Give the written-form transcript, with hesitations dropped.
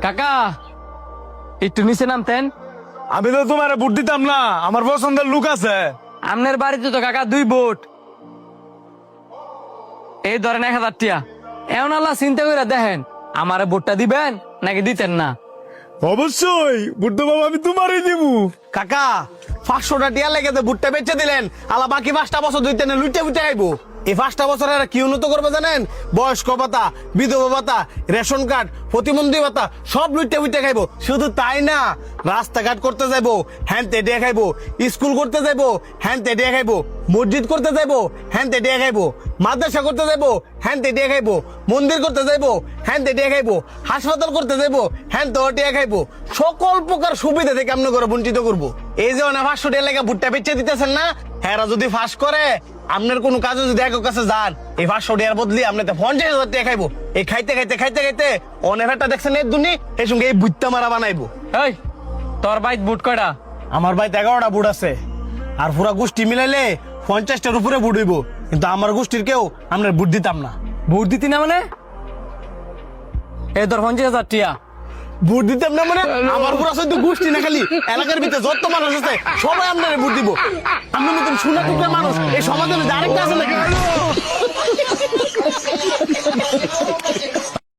কাকা একটু নিচে নামতেন। আমি তো তোমার ভোট দিতাম না, আমার পছন্দের লোক আছে। আপনার বাড়িতে তো কাকা 2 ভোট, এই ধরেন 1000 টিয়া। এমন আল্লাহ চিন্তা করে দেখেন আমারে ভোটটা দিবেন নাকি দিতেন না। অবশ্যই ভোট দেবো, আমি তোমারই দিব। কাকা 500টা টিয়া লেগে ভুট্টা বেচে দিলেন, আলা বাকি 5টা বছর দুইতে লুটে বুটে আইবো। এই 5টা বছর আর কি উন্নত করবে জানেন? বয়স্ক ভাতা, বিধবা ভাতা, রেশন কার্ড, প্রতিবন্ধী ভাতা সব লুটে বুটে খাইবো। শুধু তাই না, রাস্তাঘাট করতে যাইবো হ্যান তে ডে খাইবো, স্কুল করতে যাইবো হ্যান তে ডে খাইবো, মসজিদ করতে যাইবো হ্যান তে ডে খাইবো, মাদ্রাসা করতে যাইবো হ্যান তে ডে খাইবো, মন্দির করতে যাইবো হ্যান তে ডে খাইবো, হাসপাতাল করতে যাইবো হ্যান তো ডে খাইবো। সকল প্রকার সুবিধা থেকে আপনি করে বঞ্চিত করবো। এই যে 500 টাকা লেগে ভুট্টা বেচে দিতেছেন না, হ্যাঁ যদি ফাঁস করে আপনার কোন কাজে যদি এক কাছে যান, এই 500 টাকার বদলি আপনি 50,000 টাকা খাইবো। এই খাইতে খাইতে খাইতে খাইতে অনেকটা দেখছেন এর দুনি এই সঙ্গে এই বুট্টা মারা বানাইবো। এই তোর বাইত ভোট কয়টা? আমার ভাই 11টা বুট আছে, আর পুরা গোষ্ঠী মিলাইলে 50টার উপরে বুট হইব। কিন্তু আমার গোষ্ঠীর কেউ আমরা বুট দিতাম না। ভোট দিতি না মানে? এই ধর 50,000 টিয়া। বুট দিতাম না মানে আমার পুরা সৈন্য গোষ্ঠী না, খালি এলাকার ভিতরে যত মানুষ আছে সবাই আপনার বুট দিব। আমি মতন শোনা টুকরা মানুষ এই সমাজে আরেকটা আছে নাকি?